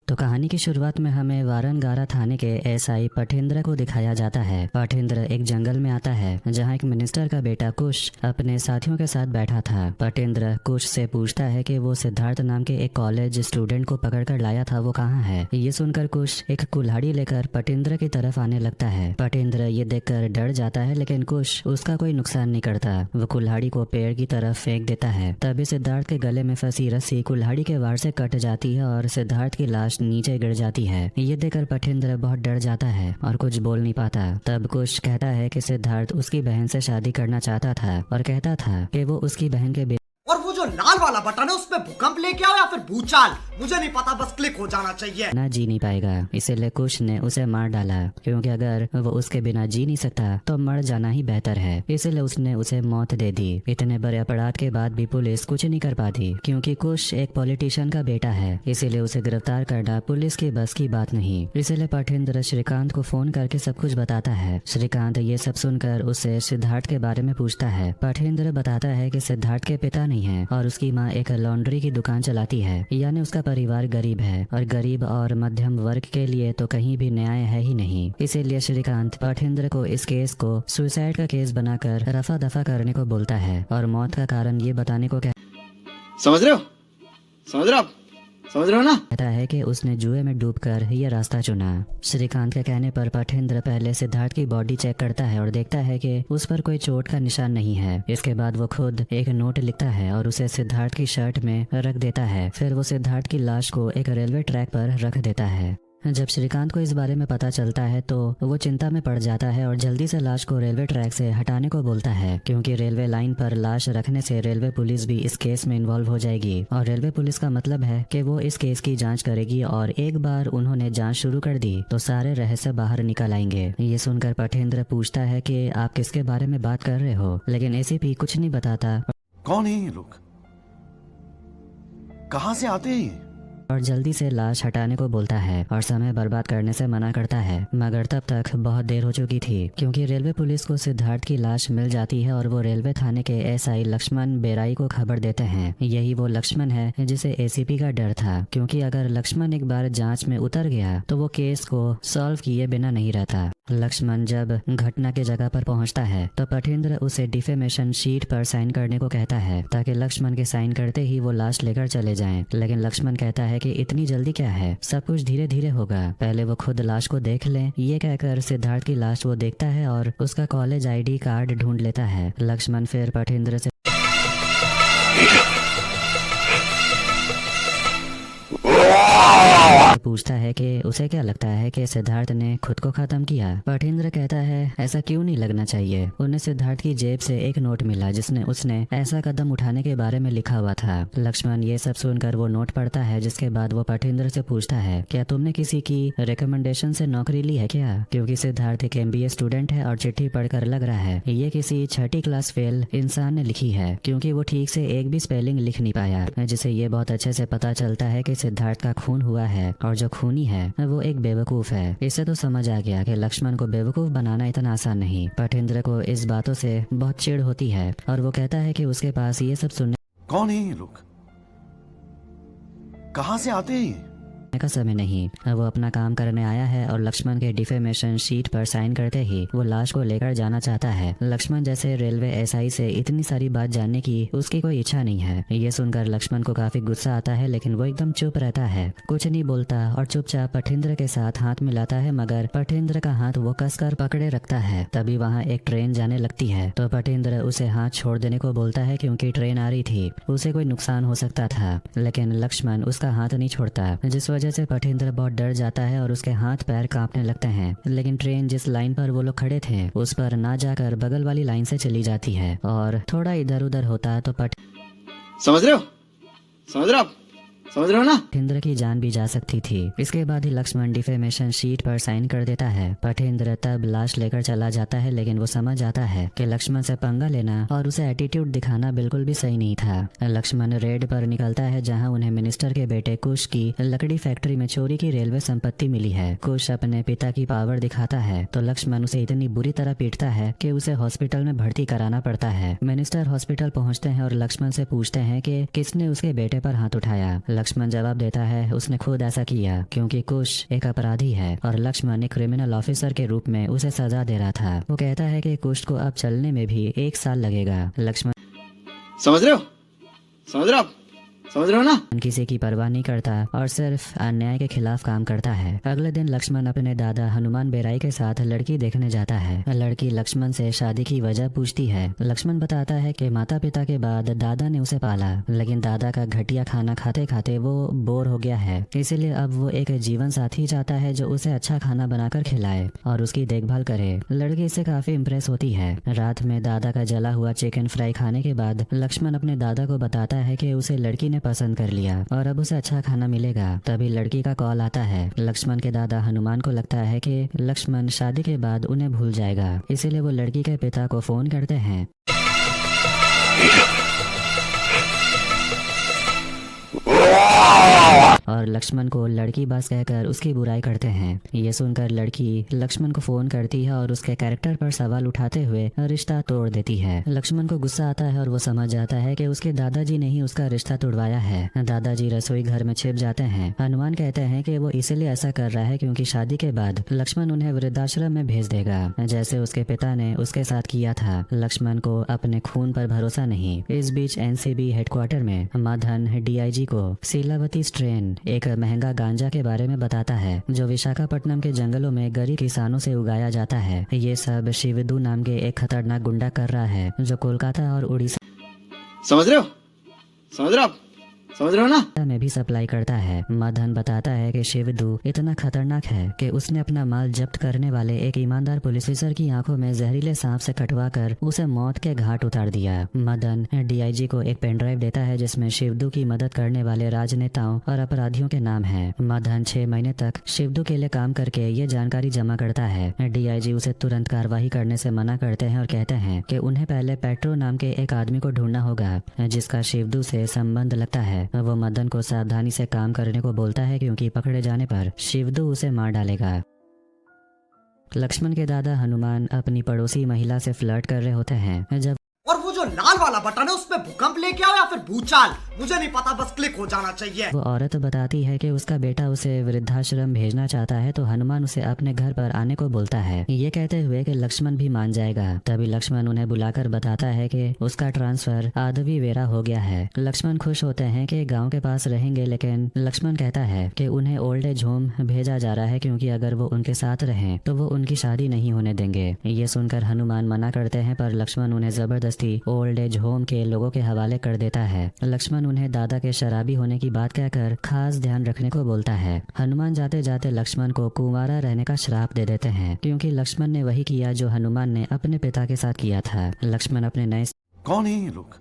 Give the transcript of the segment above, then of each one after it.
तो कहानी की शुरुआत में हमें वारंगारा थाने के एसआई पठेंद्र को दिखाया जाता है। पठेंद्र एक जंगल में आता है जहां एक मिनिस्टर का बेटा कुश अपने साथियों के साथ बैठा था। पठेंद्र कुश से पूछता है कि वो सिद्धार्थ नाम के एक कॉलेज स्टूडेंट को पकड़कर लाया था, वो कहाँ है। ये सुनकर कुश एक कुल्हाड़ी लेकर पठेंद्र की तरफ आने लगता है। पठेंद्र ये देखकर डर जाता है, लेकिन कुश उसका कोई नुकसान नहीं करता। वो कुल्हाड़ी को पेड़ की तरफ फेंक देता है। तभी सिद्धार्थ के गले में फंसी रस्सी कुल्हाड़ी के वार से कट जाती है और सिद्धार्थ की लाश नीचे गिर जाती है। ये देखकर पठेंद्र बहुत डर जाता है और कुछ बोल नहीं पाता। तब कुश कहता है कि सिद्धार्थ उसकी बहन से शादी करना चाहता था और कहता था कि वो उसकी बहन के और वो जो लाल वाला बटन है उसमें भूकंप लेके आओ या फिर भूचाल, मुझे नहीं पता, बस क्लिक हो जाना चाहिए। ना जी नहीं पाएगा, इसीलिए कुश ने उसे मार डाला, क्योंकि अगर वो उसके बिना जी नहीं सकता तो मर जाना ही बेहतर है। इसीलिए उसने उसे मौत दे दी। इतने बड़े अपराध के बाद भी पुलिस कुछ नहीं कर पाती, क्योंकि कुश एक पॉलिटिशियन का बेटा है। इसीलिए उसे गिरफ्तार करना पुलिस की बस की बात नहीं। इसीलिए पठेंद्र श्रीकांत को फोन करके सब कुछ बताता है। श्रीकांत ये सब सुनकर उसे सिद्धार्थ के बारे में पूछता है। पठेंद्र बताता है कि सिद्धार्थ के पिता नहीं है और उसकी माँ एक लॉन्ड्री की दुकान चलाती है, यानी उसका परिवार गरीब है और गरीब और मध्यम वर्ग के लिए तो कहीं भी न्याय है ही नहीं। इसीलिए श्रीकांत पठेंद्र को इस केस को सुसाइड का केस बनाकर रफा दफा करने को बोलता है और मौत का कारण ये बताने को समझ रहे हो ना? कहता है कि उसने जुए में डूबकर ये रास्ता चुना। श्रीकांत के कहने पर पठेंद्र पहले सिद्धार्थ की बॉडी चेक करता है और देखता है कि उस पर कोई चोट का निशान नहीं है। इसके बाद वो खुद एक नोट लिखता है और उसे सिद्धार्थ की शर्ट में रख देता है। फिर वो सिद्धार्थ की लाश को एक रेलवे ट्रैक पर रख देता है। जब श्रीकांत को इस बारे में पता चलता है तो वो चिंता में पड़ जाता है और जल्दी से लाश को रेलवे ट्रैक से हटाने को बोलता है, क्योंकि रेलवे लाइन पर लाश रखने से रेलवे पुलिस भी इस केस में इन्वॉल्व हो जाएगी। और रेलवे पुलिस का मतलब है कि वो इस केस की जांच करेगी और एक बार उन्होंने जांच शुरू कर दी तो सारे रहस्य बाहर निकल आएंगे। ये सुनकर पठेंद्र पूछता है कि आप किसके बारे में बात कर रहे हो, लेकिन एसीपी कुछ नहीं बताता। कौन है ये लोग, कहाँ से आते हैं? और जल्दी से लाश हटाने को बोलता है और समय बर्बाद करने से मना करता है। मगर तब तक बहुत देर हो चुकी थी, क्योंकि रेलवे पुलिस को सिद्धार्थ की लाश मिल जाती है और वो रेलवे थाने के एसआई लक्ष्मण बेराई को खबर देते हैं। यही वो लक्ष्मण है जिसे एसीपी का डर था, क्योंकि अगर लक्ष्मण एक बार जांच में उतर गया तो वो केस को सॉल्व किए बिना नहीं रहता। लक्ष्मण जब घटना के जगह पर पहुंचता है तो पठेंद्र उसे डिफेमेशन शीट पर साइन करने को कहता है, ताकि लक्ष्मण के साइन करते ही वो लाश लेकर चले जाएं। लेकिन लक्ष्मण कहता है कि इतनी जल्दी क्या है, सब कुछ धीरे धीरे होगा, पहले वो खुद लाश को देख ले। ये कहकर सिद्धार्थ की लाश वो देखता है और उसका कॉलेज आईडी कार्ड ढूंढ लेता है। लक्ष्मण फिर पठेंद्र से पूछता है कि उसे क्या लगता है कि सिद्धार्थ ने खुद को खत्म किया। पठेंद्र कहता है ऐसा क्यों नहीं लगना चाहिए। उन्हें सिद्धार्थ की जेब से एक नोट मिला जिसने उसने ऐसा कदम उठाने के बारे में लिखा हुआ था। लक्ष्मण ये सब सुनकर वो नोट पढ़ता है, जिसके बाद वो पठेंद्र से पूछता है क्या तुमने किसी की रिकमेंडेशन से नौकरी ली है क्या, क्योंकि सिद्धार्थ एक MBA स्टूडेंट है और चिट्ठी पढ़कर लग रहा है ये किसी छठी क्लास फेल इंसान ने लिखी है, क्योंकि वो ठीक से एक भी स्पेलिंग लिख नहीं पाया, जिसे ये बहुत अच्छे से पता चलता है कि सिद्धार्थ का खून हुआ है और जो खूनी है वो एक बेवकूफ है। इससे तो समझ आ गया कि लक्ष्मण को बेवकूफ बनाना इतना आसान नहीं। पठेंद्र को इस बातों से बहुत चिढ़ होती है और वो कहता है कि उसके पास ये सब सुनने कौन है ये लोग, कहाँ से आते हैं? का समय नहीं। वो अपना काम करने आया है और लक्ष्मण के डिफेमेशन शीट पर साइन करते ही वो लाश को लेकर जाना चाहता है। लक्ष्मण जैसे रेलवे एसआई से इतनी सारी बात जानने की उसकी कोई इच्छा नहीं है। ये सुनकर लक्ष्मण को काफी गुस्सा आता है, लेकिन वो एकदम चुप रहता है, कुछ नहीं बोलता और चुपचाप पठेंद्र के साथ हाथ मिलाता है। मगर पठेंद्र का हाथ वो कसकर पकड़े रखता है। तभी वहाँ एक ट्रेन जाने लगती है तो पठेंद्र उसे हाथ छोड़ देने को बोलता है, क्योंकि ट्रेन आ रही थी, उसे कोई नुकसान हो सकता था। लेकिन लक्ष्मण उसका हाथ नहीं छोड़ता, जिस वजह से पठेंद्र बहुत डर जाता है और उसके हाथ पैर कांपने लगते हैं। लेकिन ट्रेन जिस लाइन पर वो लोग खड़े थे उस पर ना जाकर बगल वाली लाइन से चली जाती है और थोड़ा इधर उधर होता तो समझ रहे हो ना? पठेंद्र की जान भी जा सकती थी। इसके बाद ही लक्ष्मण डिफेमेशन शीट पर साइन कर देता है। पठेंद्र तब लाश लेकर चला जाता है, लेकिन वो समझ आता है कि लक्ष्मण से पंगा लेना और उसे एटीट्यूड दिखाना बिल्कुल भी सही नहीं था। लक्ष्मण रेड पर निकलता है, जहां उन्हें मिनिस्टर के बेटे कुश की लकड़ी फैक्ट्री में चोरी की रेलवे संपत्ति मिली है। कुश अपने पिता की पावर दिखाता है तो लक्ष्मण उसे इतनी बुरी तरह पीटता है कि उसे हॉस्पिटल में भर्ती कराना पड़ता है। मिनिस्टर हॉस्पिटल पहुंचते हैं और लक्ष्मण से पूछते हैं कि किसने उसके बेटे पर हाथ उठाया। लक्ष्मण जवाब देता है उसने खुद ऐसा किया क्योंकि कुश एक अपराधी है और लक्ष्मण एक क्रिमिनल ऑफिसर के रूप में उसे सजा दे रहा था। वो कहता है कि कुश को अब चलने में भी 1 साल लगेगा। लक्ष्मण समझ रहे हो? समझ रहे हो आप? समझ रहे हो ना? किसी की परवाह नहीं करता और सिर्फ अन्याय के खिलाफ काम करता है। अगले दिन लक्ष्मण अपने दादा हनुमान बेराई के साथ लड़की देखने जाता है। लड़की लक्ष्मण से शादी की वजह पूछती है। लक्ष्मण बताता है कि माता पिता के बाद दादा ने उसे पाला, लेकिन दादा का घटिया खाना खाते खाते वो बोर हो गया है, इसीलिए अब वो एक जीवन साथी चाहता है जो उसे अच्छा खाना बनाकर खिलाए और उसकी देखभाल करे। लड़की इससे काफी इम्प्रेस होती है। रात में दादा का जला हुआ चिकन फ्राई खाने के बाद लक्ष्मण अपने दादा को बताता है कि उसे लड़की ने पसंद कर लिया और अब उसे अच्छा खाना मिलेगा। तभी लड़की का कॉल आता है। लक्ष्मण के दादा हनुमान को लगता है कि लक्ष्मण शादी के बाद उन्हें भूल जाएगा, इसीलिए वो लड़की के पिता को फोन करते हैं। और लक्ष्मण को लड़की बस कहकर उसकी बुराई करते हैं। ये सुनकर लड़की लक्ष्मण को फोन करती है और उसके कैरेक्टर पर सवाल उठाते हुए रिश्ता तोड़ देती है। लक्ष्मण को गुस्सा आता है और वो समझ जाता है कि उसके दादाजी ने ही उसका रिश्ता तोड़वाया है। दादाजी रसोई घर में छिप जाते हैं। हनुमान कहते हैं कि वो इसलिए ऐसा कर रहा है क्योंकि शादी के बाद लक्ष्मण उन्हें वृद्धाश्रम में भेज देगा, जैसे उसके पिता ने उसके साथ किया था। लक्ष्मण को अपने खून पर भरोसा नहीं। इस बीच एनसीबी हेडक्वार्टर में मदन डीआईजी को शीलावती स्ट्रेन एक महंगा गांजा के बारे में बताता है जो विशाखापट्टनम के जंगलों में गरीब किसानों से उगाया जाता है। ये सब शिवदू नाम के एक खतरनाक गुंडा कर रहा है जो कोलकाता और उड़ीसा समझ रहे हो? समझ रहे हो आप? समझ रहे हो ना? में भी सप्लाई करता है। मदन बताता है कि शिवदू इतना खतरनाक है कि उसने अपना माल जब्त करने वाले एक ईमानदार पुलिस ऑफिसर की आंखों में जहरीले सांप से कटवा कर उसे मौत के घाट उतार दिया। मदन डीआईजी को एक पेन ड्राइव देता है जिसमें शिवदू की मदद करने वाले राजनेताओं और अपराधियों के नाम है। मदन 6 महीने तक शिवदू के लिए काम करके ये जानकारी जमा करता है। डीआईजी उसे तुरंत कार्रवाई करने से मना करते हैं और कहते हैं कि उन्हें पहले पेट्रो नाम के एक आदमी को ढूंढना होगा जिसका शिवदू से संबंध लगता है। वो मदन को सावधानी से काम करने को बोलता है क्योंकि पकड़े जाने पर शिवदू उसे मार डालेगा। लक्ष्मण के दादा हनुमान अपनी पड़ोसी महिला से फ्लर्ट कर रहे होते हैं। जब और वो जो लाल वाला बटन है उसमें भूकंप लेके आओ या फिर भूचाल, मुझे नहीं पता, बस क्लिक हो जाना चाहिए। वो औरत बताती है कि उसका बेटा उसे वृद्धाश्रम भेजना चाहता है तो हनुमान उसे अपने घर पर आने को बोलता है, ये कहते हुए कि लक्ष्मण भी मान जाएगा। तभी लक्ष्मण उन्हें बुलाकर बताता है कि उसका ट्रांसफर आदवी वेरा हो गया है। लक्ष्मण खुश होते हैं कि गाँव के पास रहेंगे, लेकिन लक्ष्मण कहता है कि उन्हें ओल्ड एज होम भेजा जा रहा है क्योंकि अगर वो उनके साथ रहें तो वो उनकी शादी नहीं होने देंगे। ये सुनकर हनुमान मना करते हैं पर लक्ष्मण उन्हें जबरदस्ती ओल्ड एज होम के लोगों के हवाले कर देता है। लक्ष्मण उन्हें दादा के शराबी होने की बात कहकर खास ध्यान रखने को बोलता है। हनुमान जाते जाते लक्ष्मण को कुंवारा रहने का श्राप दे देते हैं क्योंकि लक्ष्मण ने वही किया जो हनुमान ने अपने पिता के साथ किया था। लक्ष्मण अपने नए कौन है ये लोग?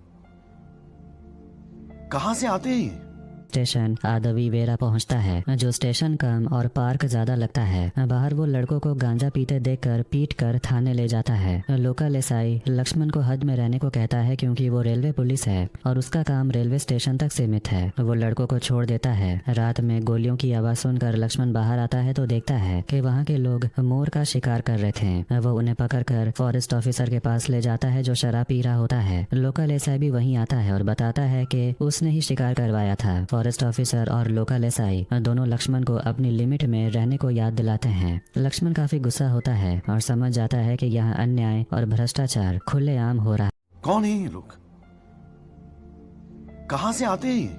कहाँ से आते हैं ये? स्टेशन आदवी वेरा पहुंचता है जो स्टेशन कम और पार्क ज्यादा लगता है। बाहर वो लड़कों को गांजा पीते देखकर पीट कर थाने ले जाता है। लोकल एसआई लक्ष्मण को हद में रहने को कहता है क्योंकि वो रेलवे पुलिस है और उसका काम रेलवे स्टेशन तक सीमित है। वो लड़कों को छोड़ देता है। रात में गोलियों की आवाज सुनकर लक्ष्मण बाहर आता है तो देखता है कि वहाँ के लोग मोर का शिकार कर रहे थे। वो उन्हें पकड़कर फॉरेस्ट ऑफिसर के पास ले जाता है जो शराब पी रहा होता है। लोकल एसआई भी वहीं आता है और बताता है कि उसने ही शिकार करवाया था। फॉरेस्ट ऑफिसर और लोकल एसआई दोनों लक्ष्मण को अपनी लिमिट में रहने को याद दिलाते हैं। लक्ष्मण काफी गुस्सा होता है और समझ जाता है कि यहाँ अन्याय और भ्रष्टाचार खुलेआम हो रहा कौन है ये लोग? कहाँ से आते हैं ये?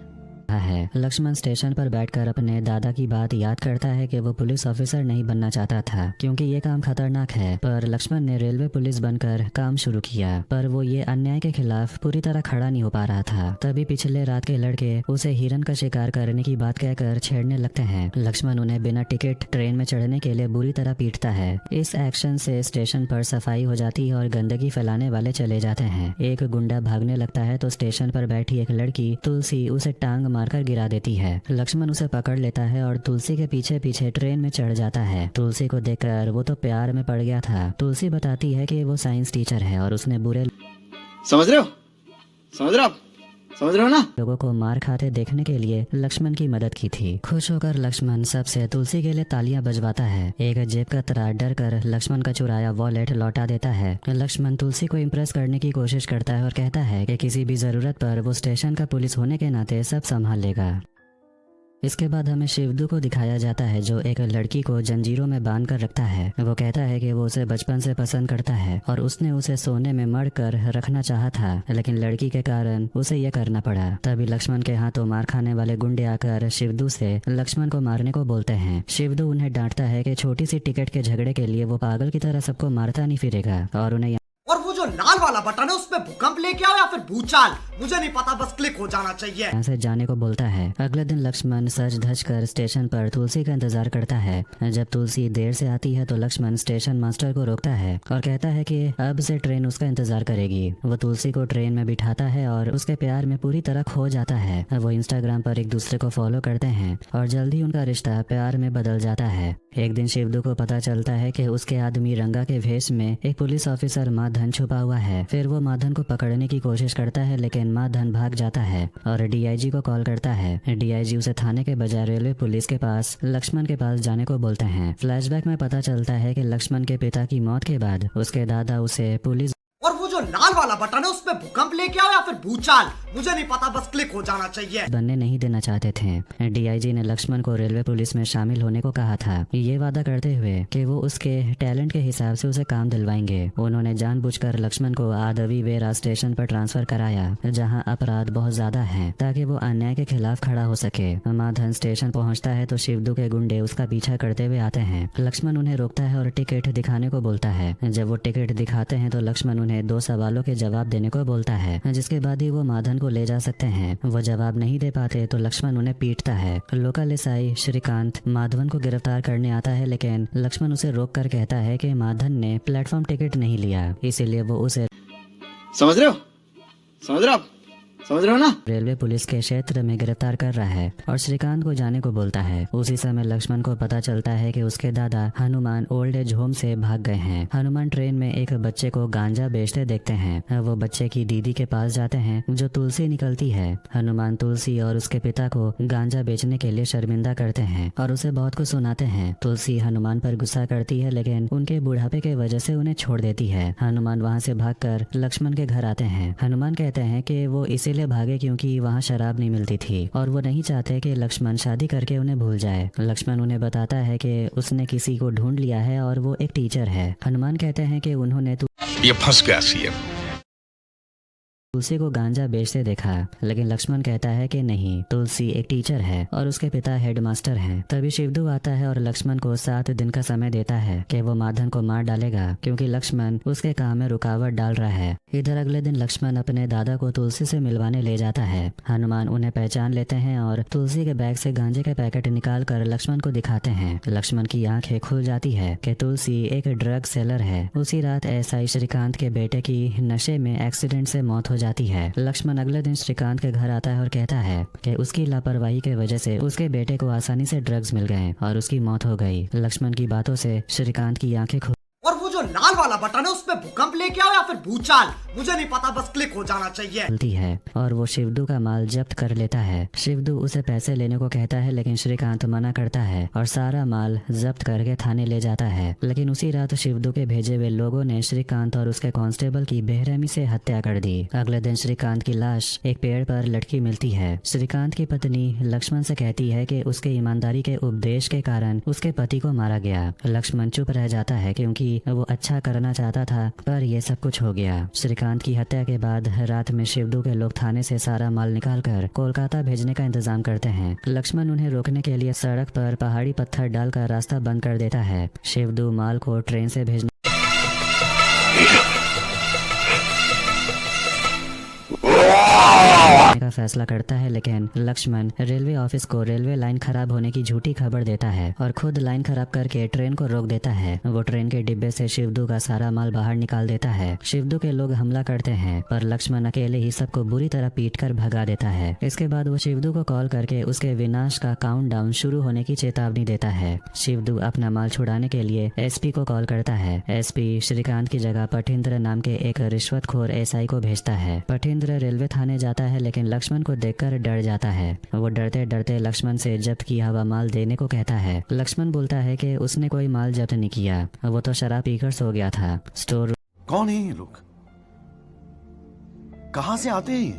है। लक्ष्मण स्टेशन पर बैठकर अपने दादा की बात याद करता है कि वो पुलिस ऑफिसर नहीं बनना चाहता था क्योंकि ये काम खतरनाक है, पर लक्ष्मण ने रेलवे पुलिस बनकर काम शुरू किया, पर वो ये अन्याय के खिलाफ पूरी तरह खड़ा नहीं हो पा रहा था। तभी पिछले रात के लड़के उसे हिरन का शिकार करने की बात कहकर छेड़ने लगते हैं। लक्ष्मण उन्हें बिना टिकट ट्रेन में चढ़ने के लिए बुरी तरह पीटता है। इस एक्शन से स्टेशन पर सफाई हो जाती है और गंदगी फैलाने वाले चले जाते हैं। एक गुंडा भागने लगता है तो स्टेशन पर बैठी एक लड़की तुलसी उसे टांग मारकर गिरा देती है। लक्ष्मण उसे पकड़ लेता है और तुलसी के पीछे पीछे ट्रेन में चढ़ जाता है। तुलसी को देखकर वो तो प्यार में पड़ गया था। तुलसी बताती है कि वो साइंस टीचर है और उसने बुरे समझ रहे हो? समझ रहे हो आप? समझ रहे हो ना? लोगों को मार खाते देखने के लिए लक्ष्मण की मदद की थी। खुश होकर लक्ष्मण सबसे तुलसी के लिए तालियां बजवाता है। एक जेब कतरा डर कर लक्ष्मण का चुराया वॉलेट लौटा देता है। लक्ष्मण तुलसी को इम्प्रेस करने की कोशिश करता है और कहता है कि किसी भी जरूरत पर वो स्टेशन का पुलिस होने के नाते सब संभाल लेगा। इसके बाद हमें शिवदू को दिखाया जाता है जो एक लड़की को जंजीरों में बांध कर रखता है। वो कहता है कि वो उसे बचपन से पसंद करता है और उसने उसे सोने में मढ़ कर रखना चाहा था, लेकिन लड़की के कारण उसे ये करना पड़ा। तभी लक्ष्मण के हाथों मार खाने वाले गुंडे आकर शिवदू से लक्ष्मण को मारने को बोलते हैं। शिवदू उन्हें डांटता है कि छोटी सी टिकट के झगड़े के लिए वो पागल की तरह सबको मारता नहीं फिरेगा और उन्हें और वो जो लाल वाला बटन है उसमें भूकंप लेके आओ या फिर भूचाल, मुझे नहीं पता, बस क्लिक हो जाना चाहिए। यहाँ से जाने को बोलता है। अगले दिन लक्ष्मण सज धज कर स्टेशन पर तुलसी का इंतजार करता है। जब तुलसी देर से आती है तो लक्ष्मण स्टेशन मास्टर को रोकता है और कहता है कि अब से ट्रेन उसका इंतजार करेगी। वो तुलसी को ट्रेन में बिठाता है और उसके प्यार में पूरी तरह खो जाता है। वो इंस्टाग्राम पर एक दूसरे को फॉलो करते हैं और जल्दी उनका रिश्ता प्यार में बदल जाता है। एक दिन शिवदू को पता चलता है कि उसके आदमी रंगा के भेष में एक पुलिस ऑफिसर माधन छुपा हुआ है। फिर वो माधन को पकड़ने की कोशिश करता है, लेकिन माधन भाग जाता है और डीआईजी को कॉल करता है। डीआईजी उसे थाने के बजाय रेलवे पुलिस के पास लक्ष्मण के पास जाने को बोलते हैं। फ्लैशबैक में पता चलता है कि लक्ष्मण के पिता की मौत के बाद उसके दादा उसे पुलिस और वो जो लाल वाला बटन है उसमें भूकंप लेके आओ या फिर भूचाल, मुझे नहीं पता, बस क्लिक हो जाना चाहिए। बनने नहीं देना चाहते थे। डीआईजी ने लक्ष्मण को रेलवे पुलिस में शामिल होने को कहा था, ये वादा करते हुए कि वो उसके टैलेंट के हिसाब से उसे काम दिलवाएंगे। उन्होंने जानबूझकर लक्ष्मण को आदवी वेरा स्टेशन पर ट्रांसफर कराया जहाँ अपराध बहुत ज्यादा है, ताकि वो अन्याय के खिलाफ खड़ा हो सके। माधन स्टेशन पहुँचता है तो शिवदू के गुंडे उसका पीछा करते हुए आते हैं। लक्ष्मण उन्हें रोकता है और टिकट दिखाने को बोलता है। जब वो टिकट दिखाते हैं तो लक्ष्मण उन्हें 2 सवालों के जवाब देने को बोलता है, जिसके बाद ही वो माधन को ले जा सकते हैं। वो जवाब नहीं दे पाते तो लक्ष्मण उन्हें पीटता है। लोकल एसआई श्रीकांत माधवन को गिरफ्तार करने आता है, लेकिन लक्ष्मण उसे रोक कर कहता है कि माधन ने प्लेटफॉर्म टिकट नहीं लिया, इसीलिए वो उसे समझ रहे हो? समझ रहे हो आप? समझ रहे हो ना? रेलवे पुलिस के क्षेत्र में गिरफ्तार कर रहा है और श्रीकांत को जाने को बोलता है। उसी समय लक्ष्मण को पता चलता है कि उसके दादा हनुमान ओल्ड एज होम से भाग गए हैं। हनुमान ट्रेन में एक बच्चे को गांजा बेचते देखते हैं। वो बच्चे की दीदी के पास जाते हैं जो तुलसी निकलती है। हनुमान तुलसी और उसके पिता को गांजा बेचने के लिए शर्मिंदा करते हैं और उसे बहुत कुछ सुनाते हैं। तुलसी हनुमान पर गुस्सा करती है, लेकिन उनके बुढ़ापे के वजह से उन्हें छोड़ देती है। हनुमान वहाँ से भागकर लक्ष्मण के घर आते हैं। हनुमान कहते हैं कि वो इसीलिए भागे क्योंकि वहाँ शराब नहीं मिलती थी और वो नहीं चाहते कि लक्ष्मण शादी करके उन्हें भूल जाए। लक्ष्मण उन्हें बताता है कि उसने किसी को ढूंढ लिया है और वो एक टीचर है। हनुमान कहते हैं कि उन्होंने ये फंस गया सीएम। तुलसी को गांजा बेचते देखा, लेकिन लक्ष्मण कहता है कि नहीं, तुलसी एक टीचर है और उसके पिता हेडमास्टर हैं। तभी शिवदू आता है और लक्ष्मण को 7 दिन का समय देता है कि वो माधन को मार डालेगा क्योंकि लक्ष्मण उसके काम में रुकावट डाल रहा है। इधर अगले दिन लक्ष्मण अपने दादा को तुलसी से मिलवाने ले जाता है। हनुमान उन्हें पहचान लेते हैं और तुलसी के बैग से गांजे के पैकेट निकाल कर लक्ष्मण को दिखाते हैं। लक्ष्मण की आंखें खुल जाती है कि तुलसी एक ड्रग सेलर है। उसी रात एसआई श्रीकांत के बेटे की नशे में एक्सीडेंट से मौत हो जाती है। लक्ष्मण अगले दिन श्रीकांत के घर आता है और कहता है कि उसकी लापरवाही के वजह से उसके बेटे को आसानी से ड्रग्स मिल गए और उसकी मौत हो गई। लक्ष्मण की बातों से श्रीकांत की आंखें और वो जो लाल वाला बटन है उसमें भूकंप लेके आओ या फिर भूचाल, मुझे नहीं पता, बस क्लिक हो जाना चाहिए। खुलती है और वो शिवदू का माल जब्त कर लेता है। शिवदू उसे पैसे लेने को कहता है, लेकिन श्रीकांत मना करता है और सारा माल जब्त करके थाने ले जाता है। लेकिन उसी रात शिवदू के भेजे हुए लोगों ने श्रीकांत और उसके कांस्टेबल की बेरहमी से हत्या कर दी। अगले दिन श्रीकांत की लाश एक पेड़ पर लटकी मिलती है। श्रीकांत की पत्नी लक्ष्मण से कहती है कि उसके ईमानदारी के उपदेश के कारण उसके पति को मारा गया। लक्ष्मण चुप रह जाता है क्योंकि वो अच्छा करना चाहता था, पर ये सब कुछ हो गया। श्रीकांत की हत्या के बाद रात में शिवदू के लोग थाने से सारा माल निकालकर कोलकाता भेजने का इंतजाम करते हैं। लक्ष्मण उन्हें रोकने के लिए सड़क पर पहाड़ी पत्थर डालकर रास्ता बंद कर देता है। शिवदू माल को ट्रेन से भेजने का फैसला करता है, लेकिन लक्ष्मण रेलवे ऑफिस को रेलवे लाइन खराब होने की झूठी खबर देता है और खुद लाइन खराब करके ट्रेन को रोक देता है। वो ट्रेन के डिब्बे से शिवदू का सारा माल बाहर निकाल देता है। शिवदू के लोग हमला करते हैं, पर लक्ष्मण अकेले ही सबको बुरी तरह पीटकर भगा देता है। इसके बाद वो शिवदू को कॉल करके उसके विनाश का काउंटडाउन शुरू होने की चेतावनी देता है। शिवदू अपना माल छुड़ाने के लिए एसपी को कॉल करता है। एसपी श्रीकांत की जगह पठेंद्र नाम के एक रिश्वतखोर एसआई को भेजता है। पठेंद्र रेलवे थाने जाता है, लेकिन लक्ष्मण को देखकर डर जाता है। वो डरते डरते लक्ष्मण से जब्त किया हुआ माल देने को कहता है। लक्ष्मण बोलता है कि उसने कोई माल जब्त नहीं किया, वो तो शराब पीकर सो गया था। स्टोर कौन है ये लोग? कहाँ से आते हैं ये?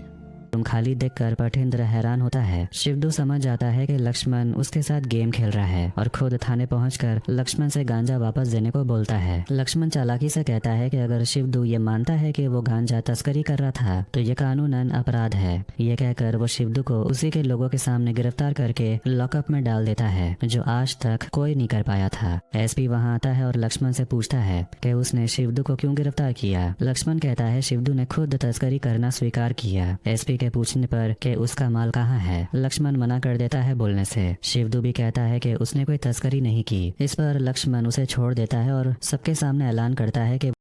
तुम खाली देखकर पठेंद्र हैरान होता है। शिवदू समझ जाता है कि लक्ष्मण उसके साथ गेम खेल रहा है और खुद थाने पहुंचकर लक्ष्मण से गांजा वापस देने को बोलता है। लक्ष्मण चालाकी से कहता है कि अगर शिवदू ये मानता है कि वो गांजा तस्करी कर रहा था तो ये कानूनन अपराध है। ये कहकर वो शिवदू को उसी के लोगों के सामने गिरफ्तार करके लॉकअप में डाल देता है, जो आज तक कोई नहीं कर पाया था। एसपी वहाँ आता है और लक्ष्मण से पूछता है कि उसने शिवदू को क्यों गिरफ्तार किया। लक्ष्मण कहता है शिवदू ने खुद तस्करी करना स्वीकार किया। एसपी के पूछने पर कि उसका माल कहाँ है, लक्ष्मण मना कर देता है बोलने से। शिवदू भी कहता है कि उसने कोई तस्करी नहीं की। इस पर लक्ष्मण उसे छोड़ देता है और सबके सामने ऐलान करता है कि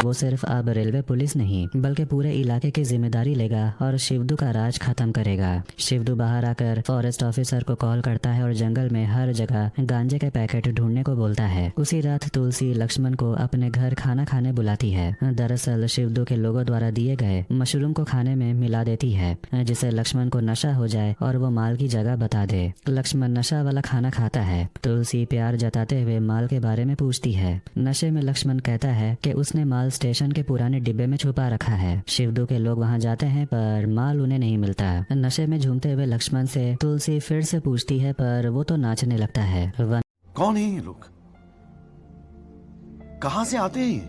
वो सिर्फ अब रेलवे पुलिस नहीं बल्कि पूरे इलाके की जिम्मेदारी लेगा और शिवदू का राज खत्म करेगा। शिवदू बाहर आकर फॉरेस्ट ऑफिसर को कॉल करता है और जंगल में हर जगह गांजे के पैकेट ढूंढने को बोलता है। उसी रात तुलसी लक्ष्मण को अपने घर खाना खाने बुलाती है। दरअसल शिवदू के लोगों द्वारा दिए गए मशरूम को खाने में मिला देती है, जिससे लक्ष्मण को नशा हो जाए और वो माल की जगह बता दे। लक्ष्मण नशा वाला खाना खाता है। तुलसी प्यार जताते हुए माल के बारे में पूछती है। नशे में लक्ष्मण कहता है कि उसने माल स्टेशन के पुराने डिब्बे में छुपा रखा है। शिवदू के लोग वहां जाते हैं पर माल उन्हें नहीं मिलता। नशे में झूमते हुए लक्ष्मण से तुलसी फिर से पूछती है पर वो तो नाचने लगता है। कौन है ये लोग? कहाँ से आते हैं ये?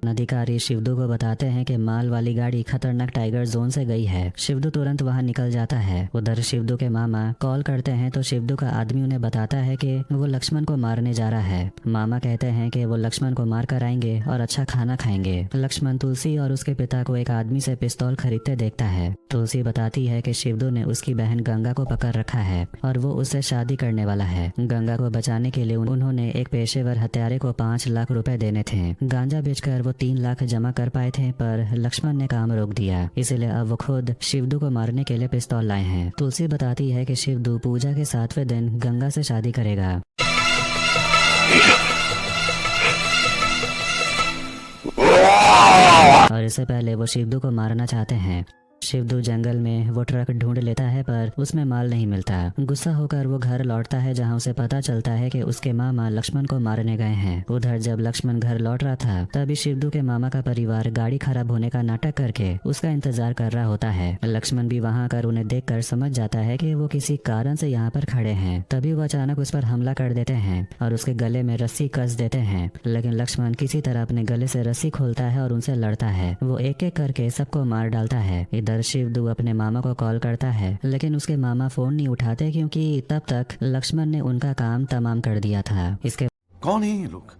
अधिकारी शिवदू को बताते हैं कि माल वाली गाड़ी खतरनाक टाइगर जोन से गई है। शिवदू तुरंत वहां निकल जाता है। उधर शिवदू के मामा कॉल करते हैं तो शिवदू का आदमी उन्हें बताता है कि वो लक्ष्मण को मारने जा रहा है। मामा कहते हैं कि वो लक्ष्मण को मार कर आएंगे और अच्छा खाना खाएंगे। लक्ष्मण तुलसी और उसके पिता को एक आदमी से पिस्तौल खरीदते देखता है। तुलसी बताती है कि शिवदू ने उसकी बहन गंगा को पकड़ रखा है और वो उससे शादी करने वाला है। गंगा को बचाने के लिए उन्होंने एक पेशेवर हत्यारे को 5 लाख रुपए देने थे। गांजा बेचकर वो 3 लाख जमा कर पाए थे पर लक्ष्मण ने काम रोक दिया, इसलिए अब वो खुद शिवदू को मारने के लिए पिस्तौल लाए हैं। तुलसी बताती है कि शिवदू पूजा के 7वें दिन गंगा से शादी करेगा। और इससे पहले वो शिवदू को मारना चाहते हैं। शिवदू जंगल में वो ट्रक ढूंढ लेता है पर उसमें माल नहीं मिलता। गुस्सा होकर वो घर लौटता है जहां उसे पता चलता है कि उसके मामा लक्ष्मण को मारने गए हैं। उधर जब लक्ष्मण घर लौट रहा था तभी शिवदू के मामा का परिवार गाड़ी खराब होने का नाटक करके उसका इंतजार कर रहा होता है। लक्ष्मण भी वहां आकर उन्हें देखकर समझ जाता है कि वो किसी कारण से यहाँ पर खड़े हैं। तभी वो अचानक उस पर हमला कर देते हैं और उसके गले में रस्सी कस देते हैं, लेकिन लक्ष्मण किसी तरह अपने गले से रस्सी खोलता है और उनसे लड़ता है। वो एक एक करके सबको मार डालता है। इधर शिवदू अपने मामा को कॉल करता है, लेकिन उसके मामा फोन नहीं उठाते क्योंकि तब तक लक्ष्मण ने उनका काम तमाम कर दिया था। इसके कौन है ये लोग?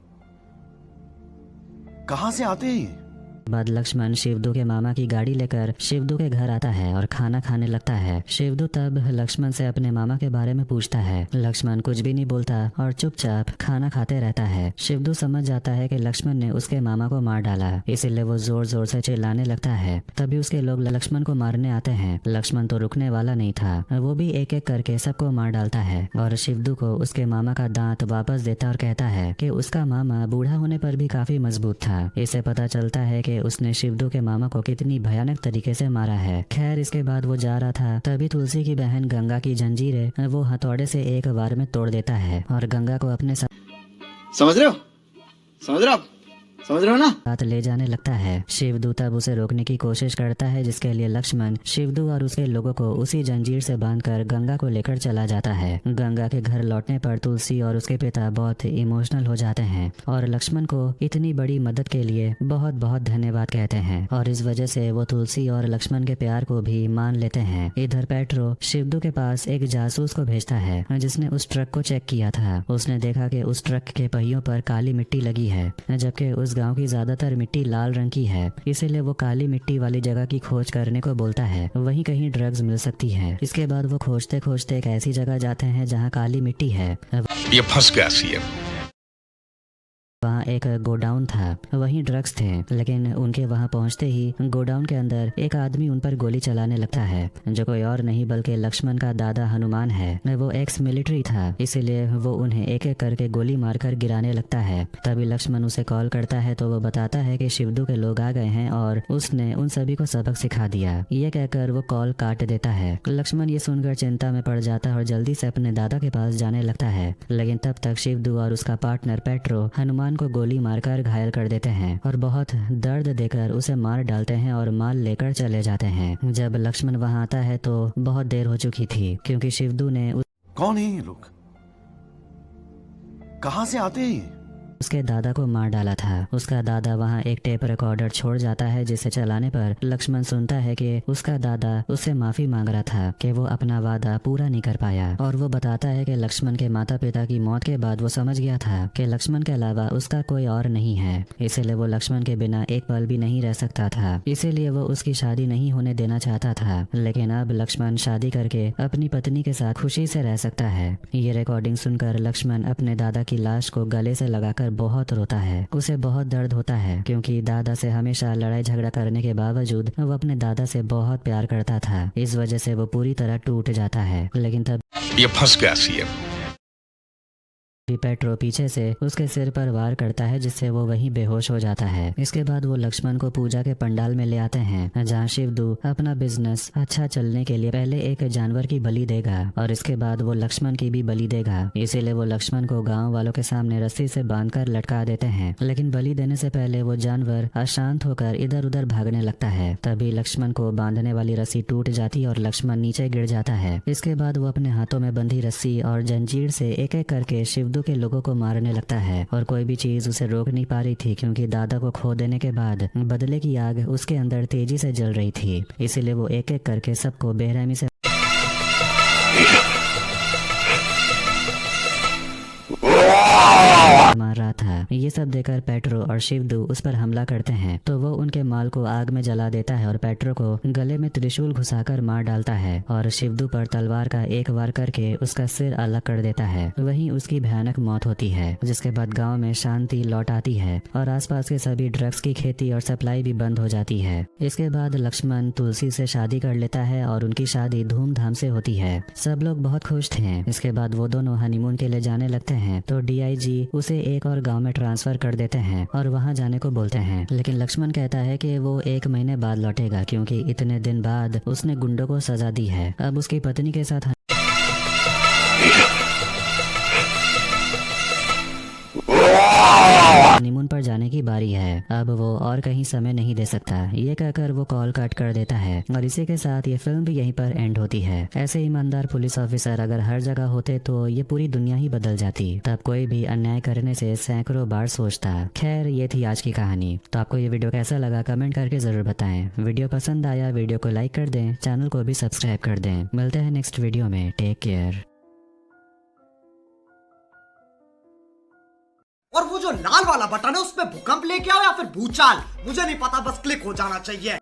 कहाँ से आते हैं ये? बाद लक्ष्मण शिवदू के मामा की गाड़ी लेकर शिवदू के घर आता है और खाना खाने लगता है। शिवदू तब लक्ष्मण से अपने मामा के बारे में पूछता है। लक्ष्मण कुछ भी नहीं बोलता और चुपचाप खाना खाते रहता है। शिवदू समझ जाता है कि लक्ष्मण ने उसके मामा को मार डाला, इसीलिए वो जोर जोर से चिल्लाने लगता है। तभी उसके लोग लक्ष्मण को मारने आते हैं। लक्ष्मण तो रुकने वाला नहीं था, वो भी एक एक करके सबको मार डालता है और शिवदू को उसके मामा का दांत वापस देता और कहता है कि उसका मामा बूढ़ा होने पर भी काफी मजबूत था। इससे पता चलता है कि उसने शिवदू के मामा को कितनी भयानक तरीके से मारा है। खैर इसके बाद वो जा रहा था तभी तुलसी की बहन गंगा की जंजीरें वो हथौड़े से एक बार में तोड़ देता है और गंगा को अपने समझ रहे हो? समझ रहे हो? समझ रहे हो ना? साथ ले जाने लगता है। शिवदू तब उसे रोकने की कोशिश करता है, जिसके लिए लक्ष्मण शिवदू और उसके लोगों को उसी जंजीर से बांधकर गंगा को लेकर चला जाता है। गंगा के घर लौटने पर तुलसी और उसके पिता बहुत इमोशनल हो जाते हैं और लक्ष्मण को इतनी बड़ी मदद के लिए बहुत बहुत धन्यवाद कहते हैं और इस वजह से वो तुलसी और लक्ष्मण के प्यार को भी मान लेते हैं। इधर पेट्रो शिवदू के पास एक जासूस को भेजता है जिसने उस ट्रक को चेक किया था। उसने देखा कि उस ट्रक के पहियों पर काली मिट्टी लगी है, जबकि उस गांव की ज्यादातर मिट्टी लाल रंग की है, इसीलिए वो काली मिट्टी वाली जगह की खोज करने को बोलता है। वहीं कहीं ड्रग्स मिल सकती है। इसके बाद वो खोजते खोजते एक ऐसी जगह जाते हैं जहाँ काली मिट्टी है। ये फंस गया सीएम। वहाँ एक गोडाउन था, वहीं ड्रग्स थे, लेकिन उनके वहाँ पहुँचते ही गोडाउन के अंदर एक आदमी उन पर गोली चलाने लगता है, जो कोई और नहीं बल्कि लक्ष्मण का दादा हनुमान है। वो एक्स मिलिट्री था, इसीलिए वो उन्हें एक एक करके गोली मारकर गिराने लगता है। तभी लक्ष्मण उसे कॉल करता है तो वो बताता है कि शिवदू के लोग आ गए हैं और उसने उन सभी को सबक सिखा दिया। ये कहकर वो कॉल काट देता है। लक्ष्मण ये सुनकर चिंता में पड़ जाता है और जल्दी से अपने दादा के पास जाने लगता है, लेकिन तब तक शिवदू और उसका पार्टनर पेट्रो हनुमान लक्ष्मण को गोली मारकर घायल कर देते हैं और बहुत दर्द देकर उसे मार डालते हैं और माल लेकर चले जाते हैं। जब लक्ष्मण वहां आता है तो बहुत देर हो चुकी थी, क्योंकि शिवदू ने कौन है ये लोग? कहाँ से आते हैं ये? उसके दादा को मार डाला था। उसका दादा वहाँ एक टेप रिकॉर्डर छोड़ जाता है, जिसे चलाने पर लक्ष्मण सुनता है कि उसका दादा उससे माफी मांग रहा था कि वो अपना वादा पूरा नहीं कर पाया, और वो बताता है कि लक्ष्मण के माता पिता की मौत के बाद वो समझ गया था कि लक्ष्मण के अलावा उसका कोई और नहीं है, इसीलिए वो लक्ष्मण के बिना एक पल भी नहीं रह सकता था। इसीलिए वो उसकी शादी नहीं होने देना चाहता था, लेकिन अब लक्ष्मण शादी करके अपनी पत्नी के साथ खुशी से रह सकता है। ये रिकॉर्डिंग सुनकर लक्ष्मण अपने दादा की लाश को गले से लगाकर बहुत रोता है। उसे बहुत दर्द होता है, क्योंकि दादा से हमेशा लड़ाई झगड़ा करने के बावजूद वो अपने दादा से बहुत प्यार करता था। इस वजह से वो पूरी तरह टूट जाता है। लेकिन तब ये फंस गया सीएम। पेट्रो पीछे से उसके सिर पर वार करता है, जिससे वो वहीं बेहोश हो जाता है। इसके बाद वो लक्ष्मण को पूजा के पंडाल में ले आते हैं, जहाँ शिवदू अपना बिजनेस अच्छा चलने के लिए पहले एक जानवर की बलि देगा और इसके बाद वो लक्ष्मण की भी बलि देगा। इसीलिए वो लक्ष्मण को गांव वालों के सामने रस्सी से बांधकर लटका देते हैं। लेकिन बलि देने से पहले वो जानवर अशांत होकर इधर उधर भागने लगता है। तभी लक्ष्मण को बांधने वाली रस्सी टूट जाती और लक्ष्मण नीचे गिर जाता है। इसके बाद वो अपने हाथों में बंधी रस्सी और जंजीर से एक एक करके शिवदू के लोगों को मारने लगता है, और कोई भी चीज उसे रोक नहीं पा रही थी, क्योंकि दादा को खो देने के बाद बदले की आग उसके अंदर तेजी से जल रही थी। इसीलिए वो एक एक करके सबको बेरहमी से मार रहा था। ये सब देखकर पेट्रो और शिवदू उस पर हमला करते हैं, तो वो उनके माल को आग में जला देता है और पेट्रो को गले में त्रिशूल घुसाकर मार डालता है और शिवदू पर तलवार का एक वार करके उसका सिर अलग कर देता है। वहीं उसकी भयानक मौत होती है, जिसके बाद गांव में शांति लौट आती है और आसपास के सभी ड्रग्स की खेती और सप्लाई भी बंद हो जाती है। इसके बाद लक्ष्मण तुलसी से शादी कर लेता है और उनकी शादी धूमधाम से होती है। सब लोग बहुत खुश थे। इसके बाद वो दोनों हनीमून के लिए जाने लगते हैं, तो DIG उसे एक और गांव में ट्रांसफर कर देते हैं और वहां जाने को बोलते हैं। लेकिन लक्ष्मण कहता है कि वो 1 महीने बाद लौटेगा, क्योंकि इतने दिन बाद उसने गुंडों को सजा दी है। अब उसकी पत्नी के साथ हनीमून पर जाने की बारी है। अब वो और कहीं समय नहीं दे सकता। ये कहकर वो कॉल कट कर देता है और इसी के साथ ये फिल्म भी यहीं पर एंड होती है। ऐसे ईमानदार पुलिस ऑफिसर अगर हर जगह होते तो ये पूरी दुनिया ही बदल जाती। तब कोई भी अन्याय करने से सैकड़ों बार सोचता। खैर, ये थी आज की कहानी। तो आपको ये वीडियो कैसा लगा कमेंट करके जरूर बताएं। वीडियो पसंद आया वीडियो को लाइक कर दें, चैनल को भी सब्सक्राइब कर दें। मिलते हैं नेक्स्ट वीडियो में। Take care. और वो जो लाल वाला बटन है उसमें भूकंप लेके आओ या फिर भूचाल, मुझे नहीं पता, बस क्लिक हो जाना चाहिए।